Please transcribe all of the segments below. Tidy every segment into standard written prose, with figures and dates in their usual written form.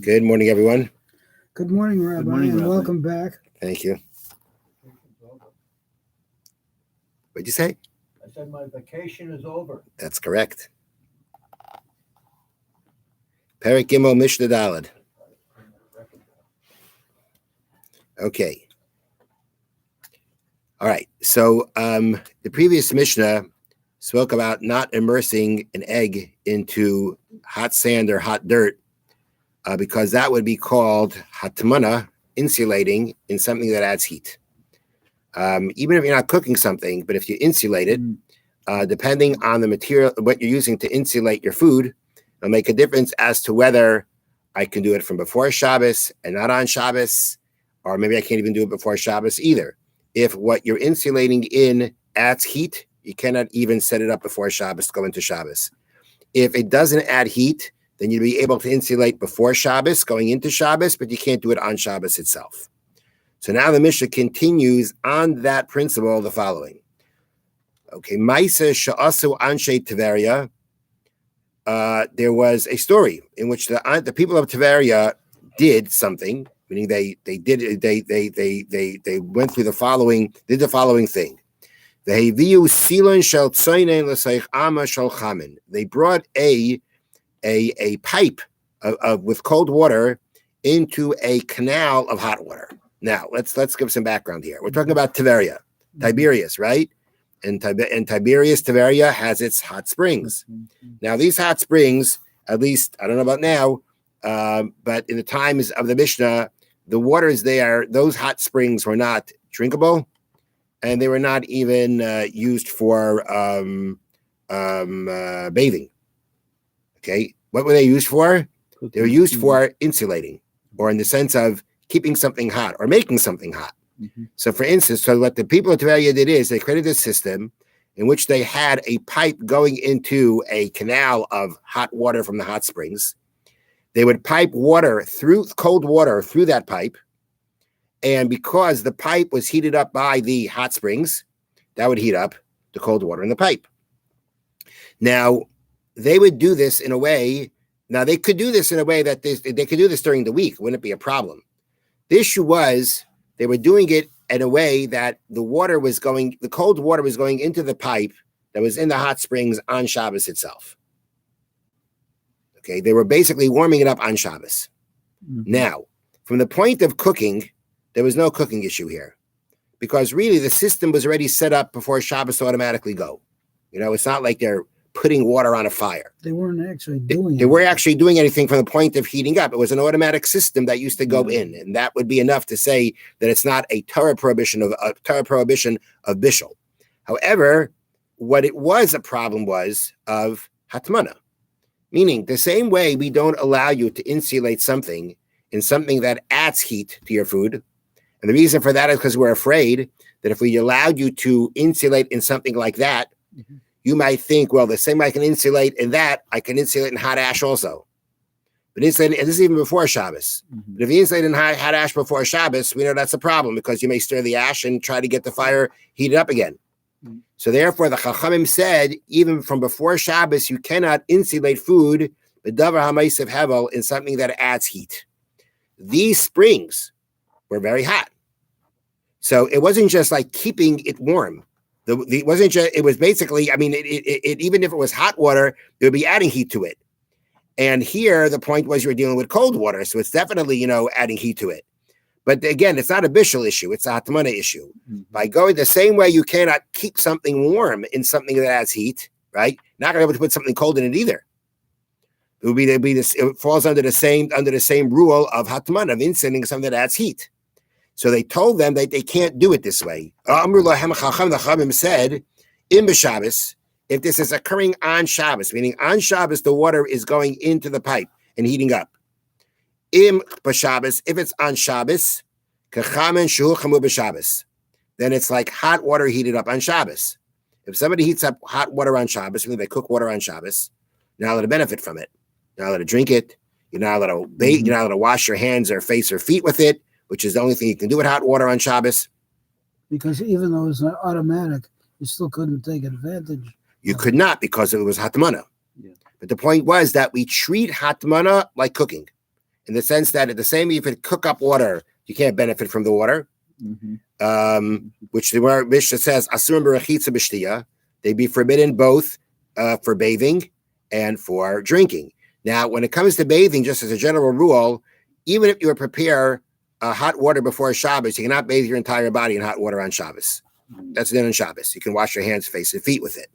Good morning, everyone. Good morning, Rabbi, and welcome back. Thank you. What'd you say? I said my vacation is over. That's correct. Perek Gimel Mishna Daled. Okay. All right. So the previous Mishnah spoke about not immersing an egg into hot sand or hot dirt because that would be called hatmana, insulating in something that adds heat. Even if you're not cooking something, but if you insulate it, depending on the material, what you're using to insulate your food, it'll make a difference as to whether I can do it from before Shabbos and not on Shabbos, or maybe I can't even do it before Shabbos either. If what you're insulating in adds heat, you cannot even set it up before Shabbos to go into Shabbos. If it doesn't add heat, then you'll be able to insulate before Shabbos, going into Shabbos, but you can't do it on Shabbos itself. So now the Mishnah continues on that principle the following. Okay, Maisa Sha'asu Anshe Tveria. There was a story in which the people of Tveria did something, meaning they went through the following thing. They brought a pipe with cold water into a canal of hot water. Now let's give some background here. We're talking about Tveria, Tiberias, right? And Tiberias, Tveria has its hot springs. Now these hot springs, at least I don't know about now, but in the times of the Mishnah, the waters there, those hot springs were not drinkable, and they were not even used for bathing. Okay, what were they used for? They were used for insulating, or in the sense of keeping something hot or making something hot. So for instance, what the people of Tveria did is they created this system in which they had a pipe going into a canal of hot water from the hot springs. They would pipe cold water through that pipe. And because the pipe was heated up by the hot springs, that would heat up the cold water in the pipe. Now, they would do this in a way, they could do this in a way that they could do this during the week. Wouldn't it be a problem? The issue was they were doing it in a way that the cold water was going into the pipe that was in the hot springs on Shabbos itself. Okay, they were basically warming it up on Shabbos. Now, from the point of cooking, there was no cooking issue here because really the system was already set up before Shabbos to automatically go. It's not like they're putting water on a fire. They weren't actually doing They weren't actually doing anything from the point of heating up. It was an automatic system that used to go in, and that would be enough to say that it's not a Torah prohibition of bishul. However, what it was a problem was of hatmana, meaning the same way we don't allow you to insulate something in something that adds heat to your food. And the reason for that is because we're afraid that if we allowed you to insulate in something like that, you might think, well, the same way I can insulate in that, I can insulate in hot ash also. But insulate, and this is even before Shabbos. But if you insulate in hot ash before Shabbos, we know that's a problem because you may stir the ash and try to get the fire heated up again. So therefore, the Chachamim said, even from before Shabbos, you cannot insulate food, b'davar ha'maisav hevel, in something that adds heat. These springs were very hot. So it wasn't just like keeping it warm. It wasn't just, it was basically, it even if it was hot water, it would be adding heat to it. And here, the point was you were dealing with cold water. So it's definitely, adding heat to it. But again, it's not a bishul issue. It's a hatmana issue. By going the same way you cannot keep something warm in something that adds heat, right? Not going to be able to put something cold in it either. It falls under the same rule of hatmana, of insulating something that adds heat. So they told them that they can't do it this way. The Chachamim said, in B'Shabbos, if this is occurring on Shabbos, meaning on Shabbos, the water is going into the pipe and heating up. In B'Shabbos, if it's on Shabbos, then it's like hot water heated up on Shabbos. If somebody heats up hot water on Shabbos, meaning they cook water on Shabbos, you're not allowed to benefit from it. You're not allowed to drink it. You're not allowed to bathe. You're not allowed to wash your hands or face or feet with it, which is the only thing you can do with hot water on Shabbos. Because even though it's not automatic, you still couldn't take advantage. You could not because it was hatmana. Yeah. But the point was that we treat hatmana like cooking. in the sense that the same if it cook up water, you can't benefit from the water. Which the Mishna says asurim berachitza b'shtiya. They'd be forbidden both for bathing and for drinking. Now, when it comes to bathing, just as a general rule, even if you prepare hot water before Shabbos, you cannot bathe your entire body in hot water on Shabbos. That's done on Shabbos. You can wash your hands, face, and feet with it.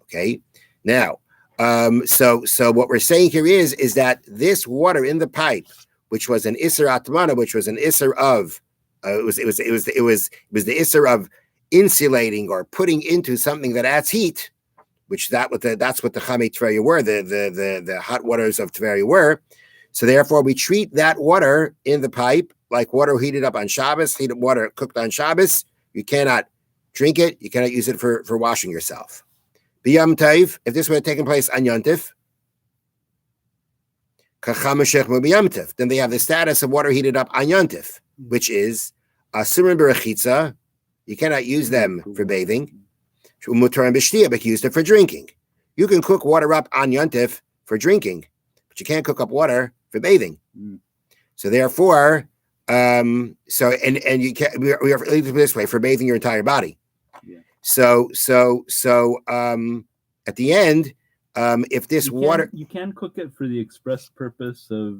Okay. Now, so what we're saying here is that this water in the pipe, which was an isser atmana, which was an isser of, it was the isser of insulating or putting into something that adds heat, which that's what the Chamei Tveria were, the hot waters of Tveria were. So therefore, we treat that water in the pipe like water heated up on Shabbos, heated water cooked on Shabbos. You cannot drink it. You cannot use it for washing yourself. B'yam Tov, if this would have taken place on Yontif, then they have the status of water heated up on Yontif, which is asurim berachitza. You cannot use them for bathing. Mutar and b'shtiya, but you use them for drinking. You can cook water up on Yontif for drinking, but you can't cook up water for bathing. So therefore, and you can't. We are this way for bathing your entire body. So at the end, if this water, you can cook it for the express purpose of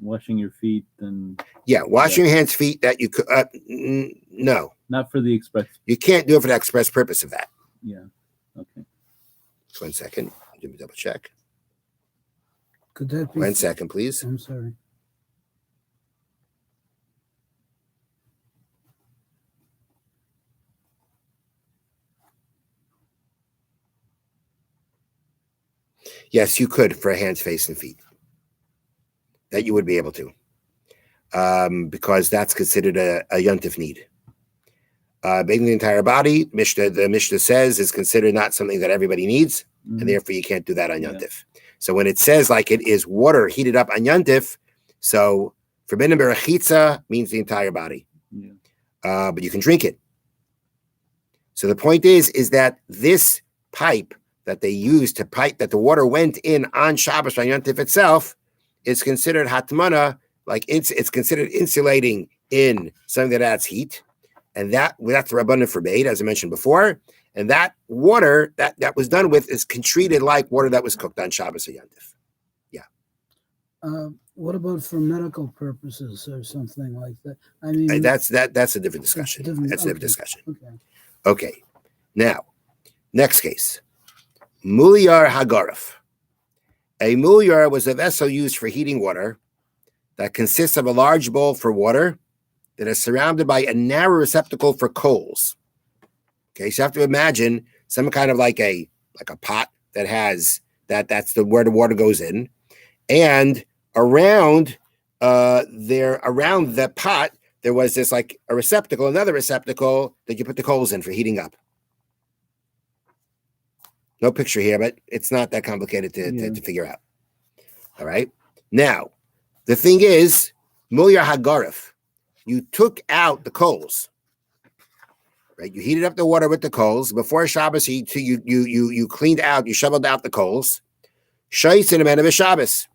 washing your feet and washing your hands, feet. That you could no, not for the express. You can't do it for the express purpose of that. Yeah. Okay. 1 second. Let me double check. Could that be? 1 second, please. I'm sorry. Yes, you could for hands, face, and feet. That you would be able to, because that's considered a yontif need. Bathing the entire body, the Mishna says, is considered not something that everybody needs, and therefore you can't do that on yontif. So when it says like it is water heated up on yontif, so forbidden berachitza means the entire body, but you can drink it. So the point is that this pipe that they used to pipe that the water went in on Shabbos on yontif itself is considered hatmana, like it's considered insulating in something that adds heat, and that's the Rabbanan forbade, as I mentioned before. And that water that was done with is treated like water that was cooked on Shabbos or Yontif. Yeah. What about for medical purposes or something like that? I mean, that's a different discussion. That's a different discussion. Okay. Now, next case, Mulyar Hagarif. A mulyar was a vessel used for heating water that consists of a large bowl for water that is surrounded by a narrow receptacle for coals. Okay, so you have to imagine some kind of like a pot that has that's where the water goes in, and around the pot there was this like a receptacle, another receptacle that you put the coals in for heating up. No picture here, but it's not that complicated to figure out. All right. Now, the thing is, Mulyar Hagarif, you took out the coals. Right, you heated up the water with the coals before Shabbos. You cleaned out, you shoveled out the coals. Shais in a man of a Shabbos.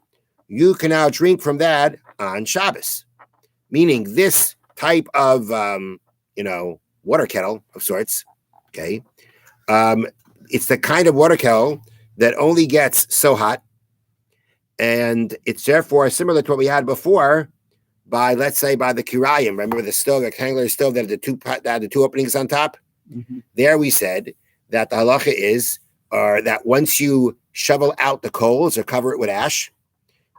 You can now drink from that on Shabbos, meaning this type of water kettle of sorts. Okay, it's the kind of water kettle that only gets so hot, and it's therefore similar to what we had before. By the kirayim, remember the stove, the rectangular stove that had the two openings on top. There we said that the halacha is, or that once you shovel out the coals or cover it with ash,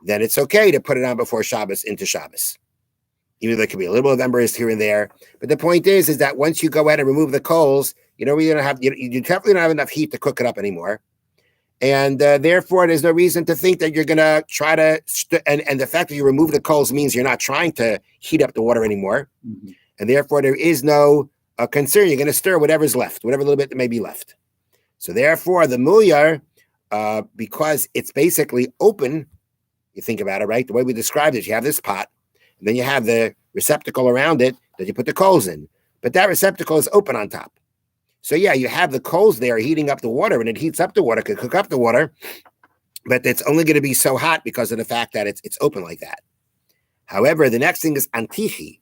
then it's okay to put it on before Shabbos into Shabbos. Even though there could be a little bit of embers here and there, but the point is that once you go ahead and remove the coals, you definitely don't have enough heat to cook it up anymore. And therefore, there's no reason to think that you're going to try to, and the fact that you remove the coals means you're not trying to heat up the water anymore. And therefore, there is no concern. You're going to stir whatever's left, whatever little bit that may be left. So therefore, the mulyar, because it's basically open, you think about it, right? The way we described it, you have this pot, and then you have the receptacle around it that you put the coals in. But that receptacle is open on top. So yeah, you have the coals there heating up the water, and it heats up the water, could cook up the water. but it's only going to be so hot because of the fact that it's open like that. However, the next thing is antichi.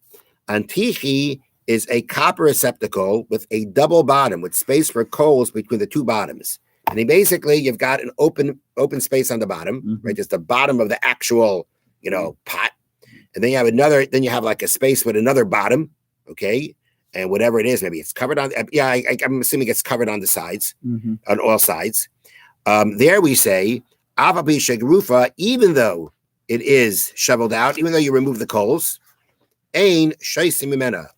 Antichi is a copper receptacle with a double bottom with space for coals between the two bottoms. And then basically you've got an open space on the bottom, right? Just the bottom of the actual, pot. And then you have then you have like a space with another bottom, okay? And whatever it is, maybe it's covered on, I'm assuming it's covered on the sides, on all sides. There we say, even though it is shoveled out, even though you remove the coals, you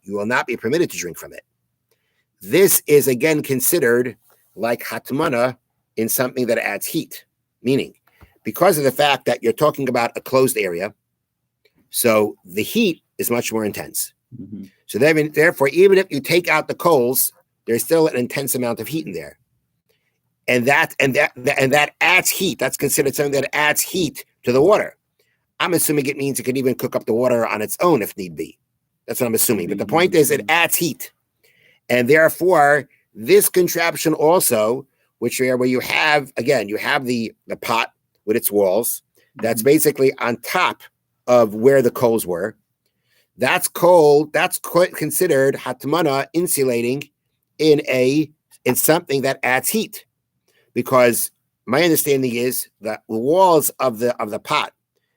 will not be permitted to drink from it. This is again considered like hatmana in something that adds heat, meaning because of the fact that you're talking about a closed area, so the heat is much more intense. So therefore, even if you take out the coals, there's still an intense amount of heat in there, and that adds heat. That's considered something that adds heat to the water. I'm assuming it means it can even cook up the water on its own if need be. That's what I'm assuming. But the point is it adds heat. And therefore, this contraption also, where you have, again, you have the pot with its walls. That's basically on top of where the coals were. That's considered hatmana, insulating in something that adds heat. Because my understanding is that the walls of the pot,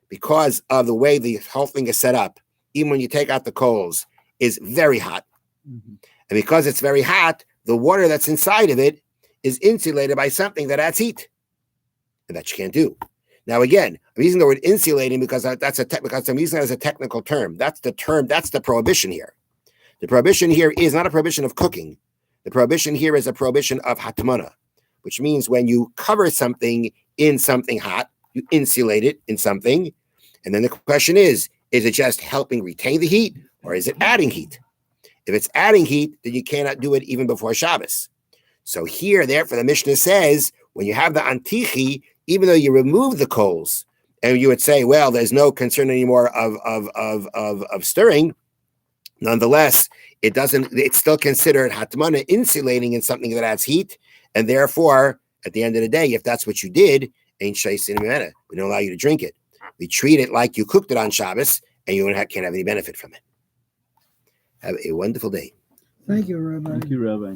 because of the way the whole thing is set up, even when you take out the coals, is very hot. And because it's very hot, the water that's inside of it is insulated by something that adds heat. And that you can't do. Now, again, I'm using the word insulating because because I'm using it as a technical term. That's the prohibition here. The prohibition here is not a prohibition of cooking. The prohibition here is a prohibition of hatmana, which means when you cover something in something hot, you insulate it in something. And then the question is it just helping retain the heat or is it adding heat? If it's adding heat, then you cannot do it even before Shabbos. So here, therefore, the Mishnah says, when you have the antichi, even though you remove the coals, and you would say, well, there's no concern anymore of stirring, nonetheless, it's still considered hatmana, insulating in something that adds heat, and therefore, at the end of the day, if that's what you did, ain't shaysin mimena. We don't allow you to drink it. We treat it like you cooked it on Shabbos, and you can't have any benefit from it. Have a wonderful day. Thank you, Rabbi. Thank you, Rabbi.